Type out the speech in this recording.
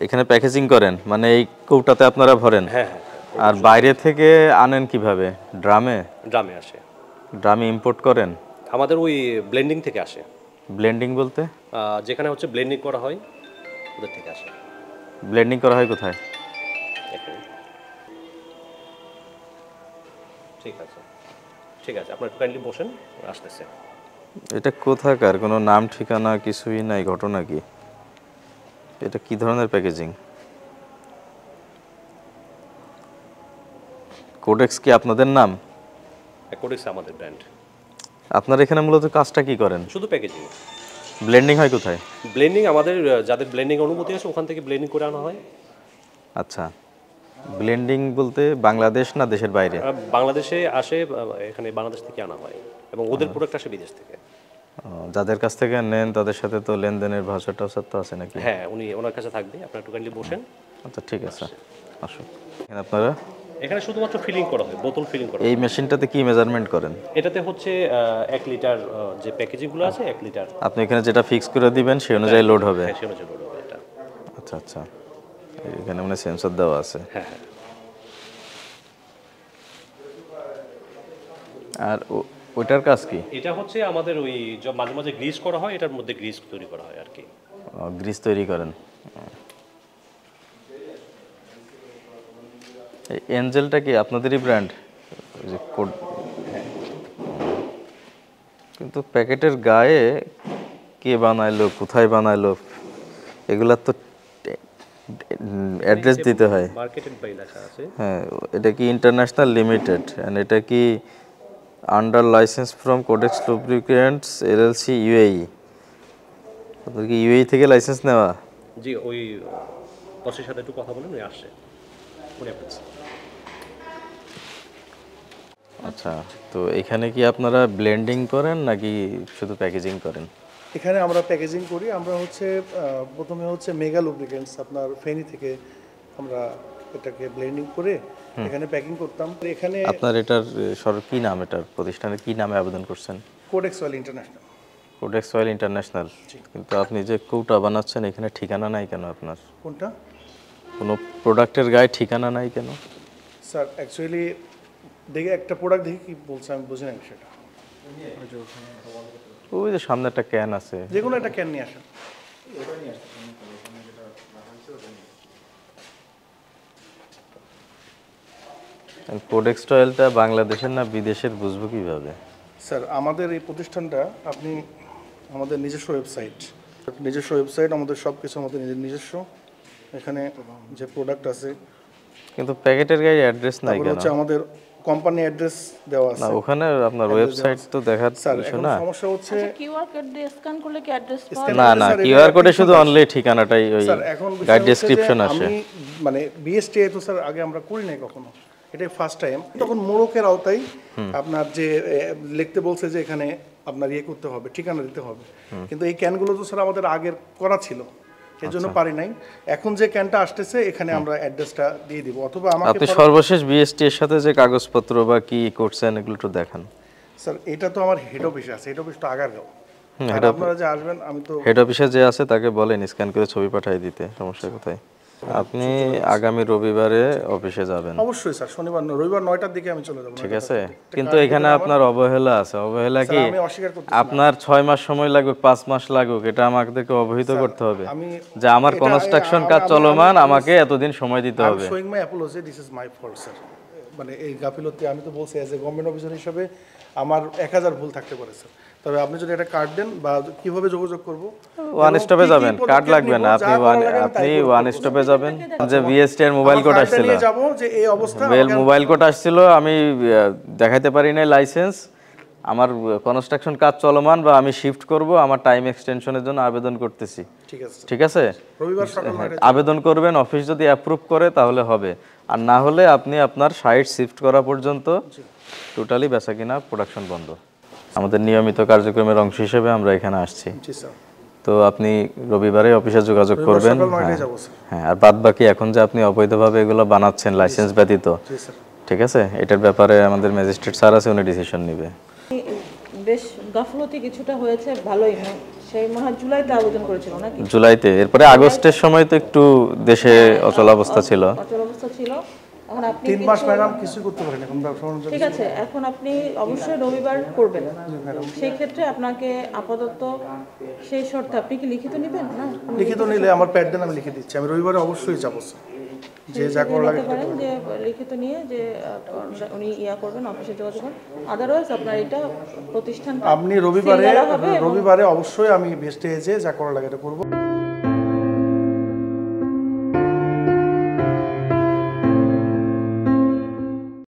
এখানে প্যাকেজিং করেন মানে এই কৌটাতে আপনারা ভরেন? হ্যাঁ হ্যাঁ। আর বাইরে থেকে আনেন কিভাবে? ড্রামে? ড্রামে আসে। ড্রামে ইম্পোর্ট করেন? আমাদের ওই ব্লেন্ডিং থেকে আসে। ব্লেন্ডিং বলতে? যেখানে হচ্ছে ব্লেন্ডিং করা হয় ওদের থেকে আসে। ব্লেন্ডিং করা হয় কোথায়? ঠিক আছে ঠিক আছে, আপনার কাইন্ডলি বসেন, আসতেছে। এটা কোথাকার? কোনো নাম ঠিকানা কিছুই নাই, ঘটনা কি? এটা কি ধরনের প্যাকেজিং? কোডেক্স কি আপনাদের নাম? কোডেক্স আমাদের ব্র্যান্ড। আপনারা এখানে মূলত কাজটা কি করেন? শুধু প্যাকেজিং। ব্লেন্ডিং হয় কোথায়? ব্লেন্ডিং আমাদের যাদের ব্লেন্ডিং অনুমতি আছে ওখান থেকে ব্লেন্ডিং করে আনা হয়। আচ্ছা, ব্লেন্ডিং বলতে বাংলাদেশ না দেশের বাইরে? বাংলাদেশে আসে, এখানে বাংলাদেশ থেকে আনা হয় এবং ওদের প্রোডাক্ট আসে বিদেশ থেকে। যাদের কাছ থেকে নেন তাদের সাথে তো লেনদেনের ভাষাটাও তো আছে নাকি? হ্যাঁ, ওনার কাছে থাকবে, আপনারা একটু কাইন্ডলি বসেন। আচ্ছা ঠিক আছে, আসুন। এখানে আপনারা এখানে শুধুমাত্র ফিলিং করা হয়, বোতল ফিলিং করা হয়। এই মেশিনটাতে কি মেজারমেন্ট করেন? এটাতে হচ্ছে 1 লিটার যে প্যাকেজিংগুলো আছে 1 লিটার। আপনি এখানে যেটা ফিক্স করে দিবেন সেই অনুযায়ী লোড হবে? হ্যাঁ, সেই অনুযায়ী লোড হবে এটা। আচ্ছা আচ্ছা, এখানে মানে সেন্সর দেওয়া আছে। হ্যাঁ হ্যাঁ। আর ওইটার কাজ কি? এটা হচ্ছে আমাদের ওই মাঝে মাঝে গ্রিস করা হয়, এটার মধ্যে গ্রিস তৈরি করা হয় আর কি। গ্রিস তৈরি করেন। এই এঞ্জেলটা কি আপনাদেরই ব্র্যান্ড? কিন্তু প্যাকেটের গায়ে কে বানাইলো, কোথায় বানাইলো, এগুলা তো অ্যাড্রেস দিতে হয়। মার্কেটেড বাই লেখা আছে। হ্যাঁ, এটা কি ইন্টারন্যাশনাল লিমিটেড এন্ড এটা কি under licence from codex lubricants LLC UAE? আপনাদের কি ইউএই থেকে লাইসেন্স নেওয়া? জি, ওই বসের সাথে একটু কথা বলেন, ওই আসছে উনি আপনার। আচ্ছা, তো এখানে কি আপনারা ব্লেন্ডিং করেন নাকি শুধু প্যাকেজিং করেন? এখানে আমরা প্যাকেজিং করি। আমরা হচ্ছে প্রথমে হচ্ছে মেগা লুব্রিকেন্টস আপনার ফেনী থেকে আমরা এটাকে ব্লেন্ডিং করে এখানে প্যাকিং করতাম। এখানে আপনার এটার কি নাম, এটার প্রতিষ্ঠানের কি নামে আবেদন করছেন? Codex oil international. Codex oil international. কিন্তু আপনি যে কৌটা বানাচ্ছেন এখানে ঠিকানা নাই কেন আপনার? কোনটা? কোনো প্রোডাক্টের গায়ে ঠিকানা নাই কেন? স্যার অ্যাকচুয়ালি দেখে একটা প্রোডাক্ট দেখে কি বলছে আমি বুঝি না বিষয়টা। ওই যে সামনে একটা ক্যান আছে, যে কোনো একটা ক্যান নিয়ে আসেন। কোডেক্স অয়েলটা বাংলাদেশের না বিদেশের বুঝবো কিভাবে? স্যার আমাদের এই প্রতিষ্ঠানটা আপনি আমাদের নিজস্ব ওয়েবসাইট আমাদের সব কিছু আমাদের নিজস্ব। এখানে যে প্রোডাক্ট আছে কিন্তু প্যাকেটের গায়ে অ্যাড্রেস নাই কেন? হচ্ছে আমাদের কোম্পানি অ্যাড্রেস দেওয়া আছে। না, ওখানে আপনার ওয়েবসাইট তো দেখার কিছু না। সমস্যা হচ্ছে কিউআর কোড দিয়ে স্ক্যান করলে কি অ্যাড্রেস পাওয়া না না, কিউআর কোডে শুধু অনলি ঠিকানাটাই ওই গাইড ডেসক্রিপশন আসে। আমি মানে বিএসটিআই তো স্যার আগে আমরা করি নাই কখনো, এটাই ফার্স্ট টাইম। তখন মোড়কের আওতায় আপনার যে লিখতে বলছে যে এখানে আপনার ইয়ে করতে হবে, ঠিকানা দিতে হবে, কিন্তু এই ক্যানগুলো তো স্যার আমাদের আগের করা ছিল, এর জন্য পারি নাই। এখন যে ক্যানটা আসতেছে এখানে আমরা অ্যাড্রেসটা দিয়ে দিব, অথবা আমাকে আপনি সর্বশেষ বিএসটি এর সাথে যে কাগজপত্র বা কি করছেন এগুলো একটু দেখান। স্যার এটা তো আমার হেড অফিসে আছে, হেড অফিস তো আগারগাঁও। আর আপনারা যে আসবেন আমি তো হেড অফিসে যে আছে তাকে বলেন স্ক্যান করে ছবি পাঠিয়ে দিতে, সমস্যা কোথায়? আপনি আগামী রবিবারে অফিসে যাবেন। অবশ্যই স্যার, শনিবার রবিবার 9টার দিকে আমি চলে যাব। ঠিক আছে, কিন্তু এখানে আপনার অবহেলা আছে। অবহেলা কি? আমি অস্বীকার করতেছি। আপনার 6 মাস সময় লাগুক, 5 মাস লাগুক, এটা আমাদেরকে অবহিত করতে হবে যে আমার কনস্ট্রাকশন কাজ চলমান, আমাকে এতদিন সময় দিতে হবে। Showing my Apology, this is my fault sir. মানে এই গাফিলতি আমি তো বলছি অ্যাজ এ গভর্নমেন্ট অফিসার হিসেবে আমার 1000 ভুল থাকতে পারে স্যার। তবে আপনি যদি একটা কার্ড দেন বা কিভাবে যোগাযোগ করব, ওয়ান স্টপে যাবেন, কার্ড লাগবে না। আপনি ওয়ান স্টপে যাবেন। যে বিএসটি এর মোবাইল কোড আসছিল, যে এই অবস্থা মোবাইল কোড আসছিল, আমি দেখাইতে পারি না লাইসেন্স, আমার কনস্ট্রাকশন কাজ চলমান বা আমি শিফট করব, আমার টাইম এক্সটেনশনের জন্য আবেদন করতেছি। ঠিক আছে, রবিবার সকাল আবেদন করবেন, অফিস যদি অ্যাপ্রুভ করে তাহলে হবে, আর না হলে আপনি আপনার সাইট শিফট করা পর্যন্ত টোটালি বেচাকিনা প্রোডাকশন বন্ধ। আমাদের নিয়মিত কার্যক্রমের অংশ হিসেবে আমরা এখানে আসছি। তো আপনি রবিবারে অফিসে যোগাযোগ করবেন। হ্যাঁ, আর বাদ বাকি এখন যে আপনি অবৈধভাবে এগুলো বানাচ্ছেন লাইসেন্স ব্যতীত, ঠিক আছে, এটার ব্যাপারে আমাদের ম্যাজিস্ট্রেট স্যার আছে, উনি ডিসিশন নেবে। বেশ গাফলতি কিছুটা হয়েছে ভালোই না, সেই মনে হয় জুলাইতে আবেদন করেছিল নাকি? জুলাইতে, এরপরে আগস্টের সময় তো একটু দেশে অচলাবস্থা ছিল। অচল অবস্থা ছিল। এখন আপনি 3 মাস ম্যাডাম কিছু করতে পারেন এখন ব্যবসা বাণিজ্য। ঠিক আছে, এখন আপনি অবশ্যই রবিবার করবেন। সেই ক্ষেত্রে আপনাকে আপাতত সেই শর্তে আপনি কি লিখিত নেবেন না? লিখিত নিলে আমার প্যাড দেন, আমি লিখে দিচ্ছি। আমি রবিবারে অবশ্যই যাবো স্যার, যে যা করা লাগে। নিতে পারেন যে লিখিত নিয়ে যে উনি করবেন, অফিসে যোগাযোগ করবেন। আদারওয়াইজ আপনার এটা প্রতিষ্ঠান আপনি রবিবারে অবশ্যই আমি ভেস্টে এসে যা করা লাগে এটা করবো।